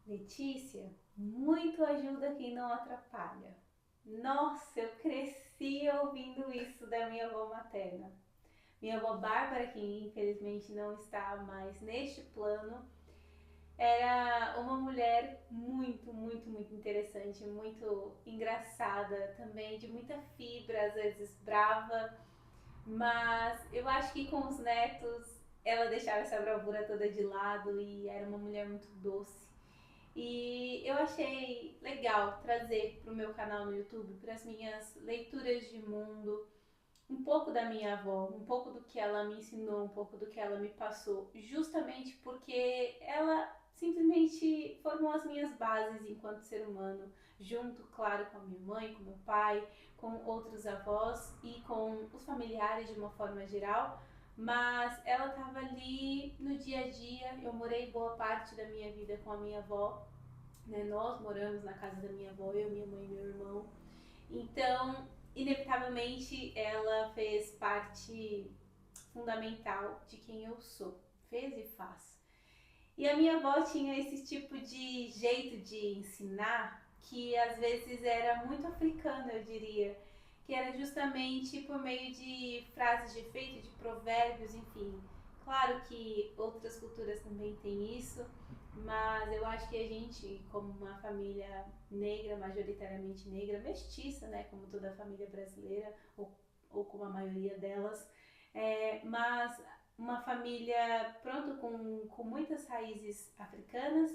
Letícia, muito ajuda quem não atrapalha. Nossa, eu cresci ouvindo isso da minha avó materna. Minha avó Bárbara, que infelizmente não está mais neste plano, era uma mulher muito interessante, muito engraçada também, de muita fibra, às vezes brava, mas eu acho que com os netos ela deixava essa bravura toda de lado e era uma mulher muito doce. E eu achei legal trazer para o meu canal no YouTube, para as minhas leituras de mundo, um pouco da minha avó, um pouco do que ela me ensinou, um pouco do que ela me passou, justamente porque ela simplesmente formou as minhas bases enquanto ser humano, junto, claro, com a minha mãe, com meu pai, com outros avós e com os familiares de uma forma geral. Mas ela estava ali no dia a dia. Eu morei boa parte da minha vida com a minha avó, né? Nós moramos na casa da minha avó, eu, minha mãe e meu irmão. Então, inevitavelmente, ela fez parte fundamental de quem eu sou. Fez e faz. E a minha avó tinha esse tipo de jeito de ensinar que às vezes era muito africano, eu diria, que era justamente por meio de frases de efeito, de provérbios, enfim. Claro que outras culturas também têm isso, mas eu acho que a gente, como uma família negra, majoritariamente negra, mestiça, né, como toda a família brasileira, ou como a maioria delas, mas uma família, pronto, com muitas raízes africanas,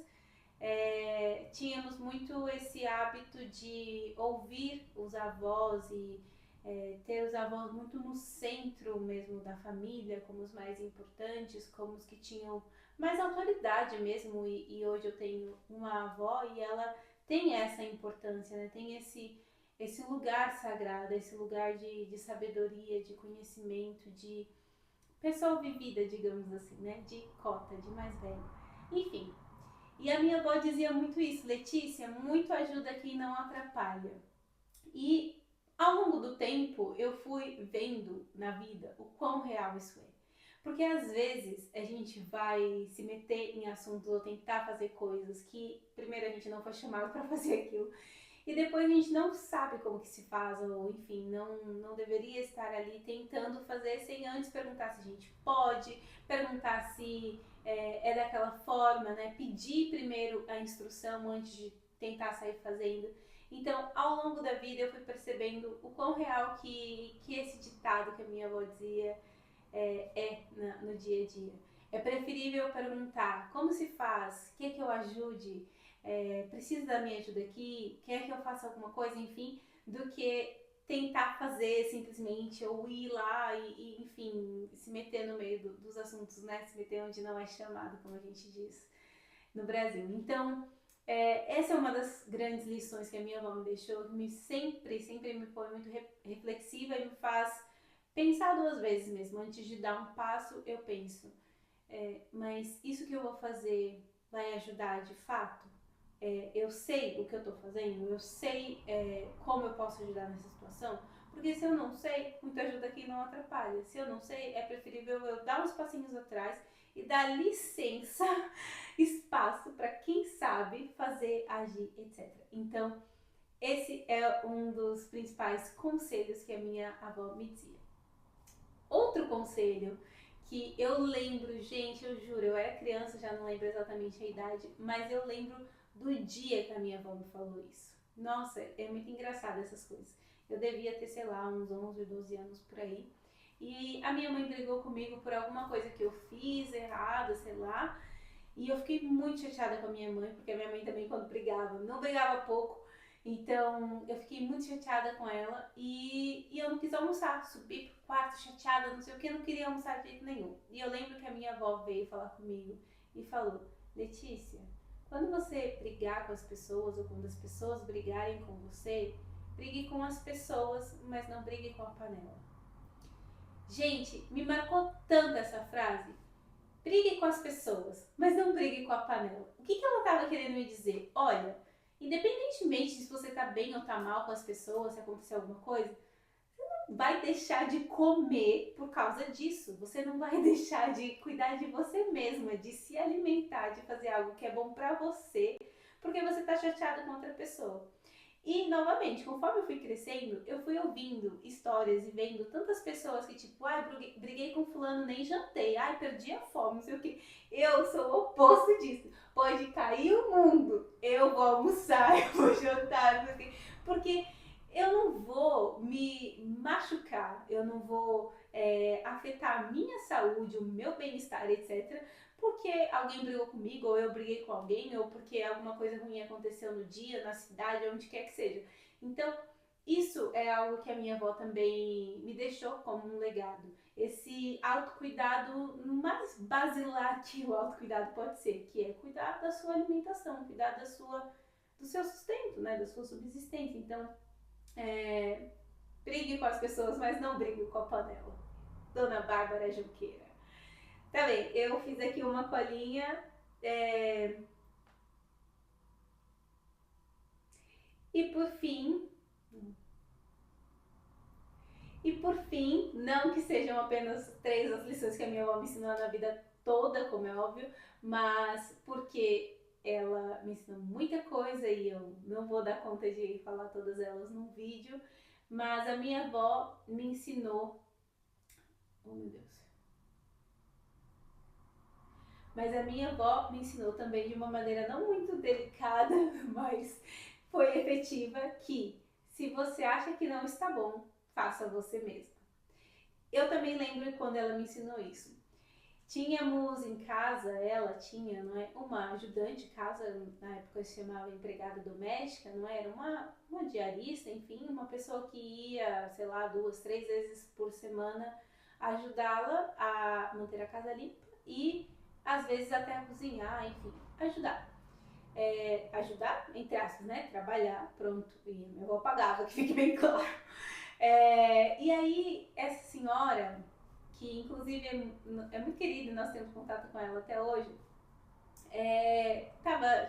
tínhamos muito esse hábito de ouvir os avós e ter os avós muito no centro mesmo da família, como os mais importantes, como os que tinham mais autoridade mesmo. E hoje eu tenho uma avó e ela tem essa importância, né? Tem esse lugar sagrado, esse lugar de sabedoria, de conhecimento, de pessoa vivida, digamos assim, né? De cota, de mais velho. Enfim, e a minha avó dizia muito isso: Letícia, muito ajuda quem não atrapalha. E ao longo do tempo eu fui vendo na vida o quão real isso é. Porque às vezes a gente vai se meter em assuntos ou tentar fazer coisas que primeiro a gente não foi chamado para fazer aquilo e depois a gente não sabe como que se faz, ou enfim, não deveria estar ali tentando fazer sem antes perguntar se a gente pode, perguntar se é daquela forma, né? Pedir primeiro a instrução antes de tentar sair fazendo. Então, ao longo da vida, eu fui percebendo o quão real que esse ditado que a minha avó dizia no dia a dia. É preferível perguntar como se faz, quer que eu ajude, precisa da minha ajuda aqui, quer que eu faça alguma coisa, enfim, do que tentar fazer simplesmente ou ir lá enfim, se meter no meio dos assuntos, né? Se meter onde não é chamado, como a gente diz no Brasil. Então, essa é uma das grandes lições que a minha avó me deixou, que sempre me põe muito reflexiva e me faz pensar duas vezes mesmo. Antes de dar um passo, eu penso, mas isso que eu vou fazer vai ajudar de fato? Eu sei o que eu estou fazendo? Eu sei como eu posso ajudar nessa situação? Porque se eu não sei, muito ajuda quem não atrapalha. Se eu não sei, é preferível eu dar uns passinhos atrás e dar licença, espaço para quem sabe fazer, agir, etc. Então, esse é um dos principais conselhos que a minha avó me dizia. Outro conselho que eu lembro, gente, eu juro, eu era criança, já não lembro exatamente a idade, mas eu lembro do dia que a minha avó me falou isso. Nossa, é muito engraçado essas coisas. Eu devia ter, sei lá, uns 11, 12 anos por aí. E a minha mãe brigou comigo por alguma coisa que eu fiz errada, sei lá. E eu fiquei muito chateada com a minha mãe, porque a minha mãe também, quando brigava, não brigava pouco. Então eu fiquei muito chateada com ela e eu não quis almoçar. Subi pro quarto chateada, não sei o que, não queria almoçar de jeito nenhum. E eu lembro que a minha avó veio falar comigo e falou: Letícia, quando você brigar com as pessoas ou quando as pessoas brigarem com você, brigue com as pessoas, mas não brigue com a panela. Gente, me marcou tanto essa frase. Brigue com as pessoas, mas não brigue com a panela. O que ela estava querendo me dizer? Olha, independentemente de se você tá bem ou tá mal com as pessoas, se acontecer alguma coisa, vai deixar de comer por causa disso. Você não vai deixar de cuidar de você mesma, de se alimentar, de fazer algo que é bom pra você, porque você tá chateado com outra pessoa. E, novamente, conforme eu fui crescendo, eu fui ouvindo histórias e vendo tantas pessoas que, tipo, ai, briguei com fulano, nem jantei, ai, perdi a fome, não sei o que. Eu sou o oposto disso. Pode cair o mundo, eu vou almoçar, eu vou jantar, não sei o que. Porque eu não vou me machucar, eu não vou afetar a minha saúde, o meu bem-estar, etc., porque alguém brigou comigo, ou eu briguei com alguém, ou porque alguma coisa ruim aconteceu no dia, na cidade, onde quer que seja. Então, isso é algo que a minha avó também me deixou como um legado. Esse autocuidado mais basilar que o autocuidado pode ser, que é cuidar da sua alimentação, cuidar do seu sustento, né, da sua subsistência. Então, brigue com as pessoas, mas não brigue com a panela. Dona Bárbara Junqueira. Tá bem, eu fiz aqui uma colinha. é, E por fim, não que sejam apenas 3 as lições que a minha avó me ensinou na vida toda, como é óbvio, mas porque ela me ensinou muita coisa e eu não vou dar conta de falar todas elas num vídeo, mas a minha avó me ensinou. Oh meu Deus. Mas a minha avó me ensinou também de uma maneira não muito delicada, mas foi efetiva, que se você acha que não está bom, faça você mesma. Eu também lembro quando ela me ensinou isso. Tínhamos em casa, ela tinha, não é, uma ajudante de casa, na época se chamava empregada doméstica, não é? Era uma diarista, enfim, uma pessoa que ia, sei lá, 2, 3 vezes por semana ajudá-la a manter a casa limpa e às vezes até a cozinhar, enfim, ajudar. Ajudar, entre aspas, né? Trabalhar, pronto. E minha avó pagava, que fique bem claro. E aí, essa senhora, que inclusive é muito querida e nós temos contato com ela até hoje,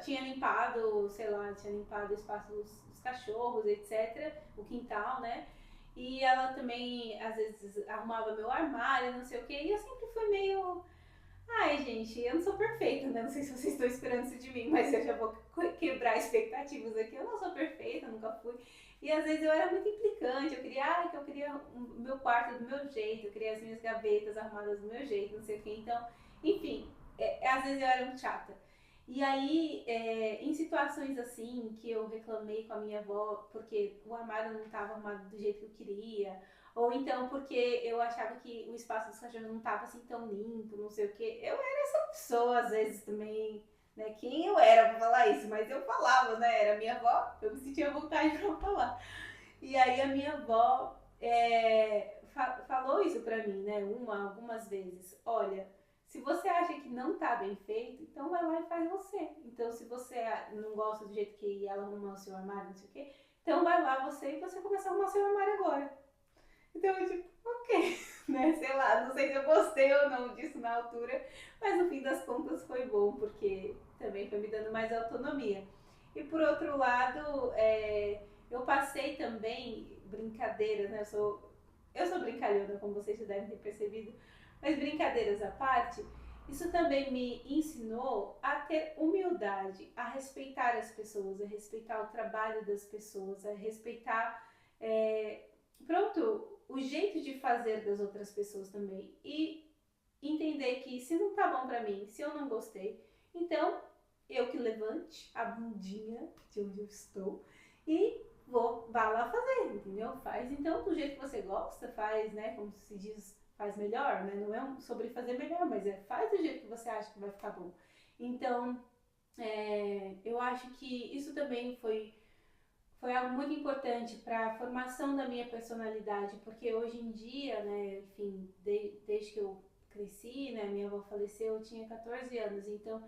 tinha limpado, sei lá, tinha limpado o espaço dos cachorros, etc., o quintal, né? E ela também, às vezes, arrumava meu armário, não sei o quê, e eu sempre fui meio. Ai, gente, eu não sou perfeita, né? Não sei se vocês estão esperando isso de mim, mas eu já vou quebrar expectativas aqui. Eu não sou perfeita, nunca fui. E às vezes eu era muito implicante, eu queria o meu quarto do meu jeito, eu queria as minhas gavetas arrumadas do meu jeito, não sei o quê. Então, enfim, às vezes eu era muito chata. E aí, em situações assim, que eu reclamei com a minha avó porque o armário não estava arrumado do jeito que eu queria, ou então porque eu achava que o espaço dos cachorros não estava assim tão limpo, não sei o quê. Eu era essa pessoa, às vezes, também, né? Quem eu era pra falar isso? Mas eu falava, né? Era minha avó, eu me sentia vontade pra falar. E aí a minha avó falou isso pra mim, né? Algumas vezes. Olha, se você acha que não tá bem feito, então vai lá e faz você. Então, se você não gosta do jeito que ela arrumou o seu armário, não sei o quê, então vai lá você e você começa a arrumar o seu armário agora. Então eu tipo, ok, né? Sei lá, não sei se eu gostei ou não disso na altura, mas no fim das contas foi bom, porque também foi me dando mais autonomia. E por outro lado, eu passei também brincadeiras, né? Eu sou brincalhona, como vocês já devem ter percebido, mas brincadeiras à parte, isso também me ensinou a ter humildade, a respeitar as pessoas, a respeitar o trabalho das pessoas, a respeitar, pronto, o jeito de fazer das outras pessoas também. E entender que se não tá bom pra mim, se eu não gostei, então eu que levante a bundinha de onde eu estou e vá lá fazer, entendeu? Faz então do jeito que você gosta, faz, né, como se diz, faz melhor, né? Não é sobre fazer melhor, mas faz do jeito que você acha que vai ficar bom. Então, eu acho que isso também foi algo muito importante para a formação da minha personalidade, porque hoje em dia, né, enfim, desde que eu cresci, né, minha avó faleceu, eu tinha 14 anos, então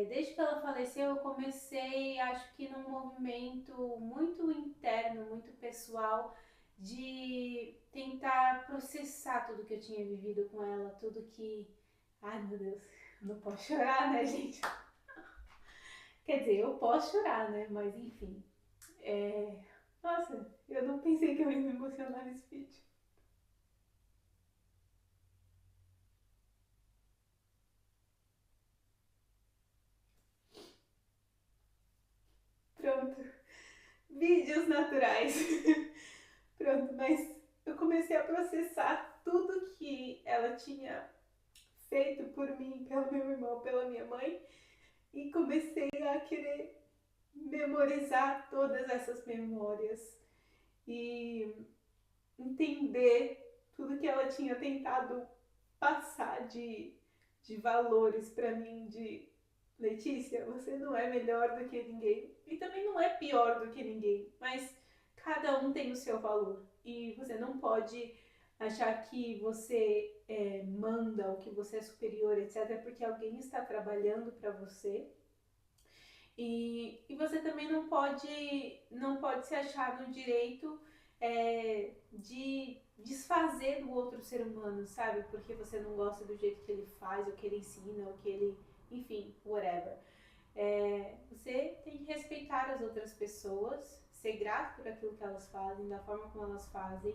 desde que ela faleceu eu comecei, acho que num movimento muito interno, muito pessoal, de tentar processar tudo que eu tinha vivido com ela, tudo que... Ai meu Deus, não posso chorar, né, gente? Quer dizer, eu posso chorar, né, mas enfim... Nossa, eu não pensei que eu ia me emocionar nesse vídeo. Pronto. Vídeos naturais. Pronto, mas eu comecei a processar tudo que ela tinha feito por mim, pelo meu irmão, pela minha mãe, e comecei a querer memorizar todas essas memórias e entender tudo que ela tinha tentado passar de valores para mim, de Letícia, você não é melhor do que ninguém e também não é pior do que ninguém, mas cada um tem o seu valor e você não pode achar que você manda ou que você é superior, etc., porque alguém está trabalhando para você. E você também não pode se achar no direito de desfazer do outro ser humano, sabe? Porque você não gosta do jeito que ele faz, ou que ele ensina, ou que ele, enfim, whatever. Você tem que respeitar as outras pessoas, ser grato por aquilo que elas fazem, da forma como elas fazem,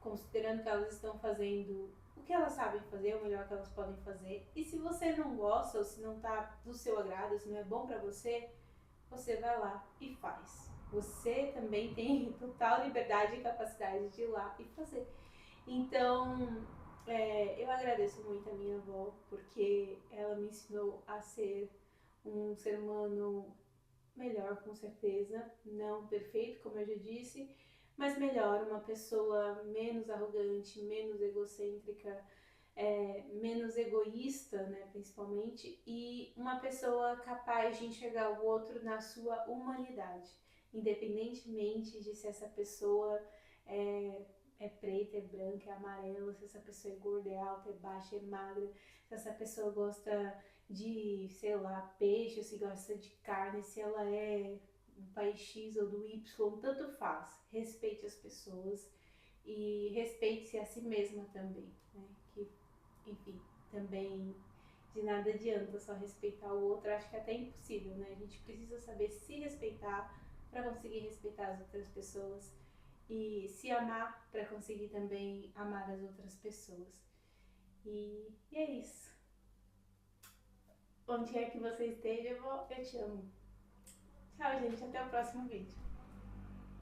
considerando que elas estão fazendo o que elas sabem fazer, o melhor que elas podem fazer. E se você não gosta, ou se não tá do seu agrado, se não é bom pra você, você vai lá e faz. Você também tem total liberdade e capacidade de ir lá e fazer. Então, eu agradeço muito a minha avó, porque ela me ensinou a ser um ser humano melhor, com certeza. Não perfeito, como eu já disse, mas melhor, uma pessoa menos arrogante, menos egocêntrica, menos egoísta, né, principalmente, e uma pessoa capaz de enxergar o outro na sua humanidade, independentemente de se essa pessoa é preta, é branca, é amarela, se essa pessoa é gorda, é alta, é baixa, é magra, se essa pessoa gosta de, sei lá, peixe, se gosta de carne, se ela é do país X ou do Y, tanto faz. Respeite as pessoas e respeite-se a si mesma também, né? Que, enfim, também de nada adianta só respeitar o outro, acho que é até impossível, né? A gente precisa saber se respeitar para conseguir respeitar as outras pessoas e se amar para conseguir também amar as outras pessoas. E é isso. Onde quer que você esteja, eu te amo. Tchau, gente. Até o próximo vídeo.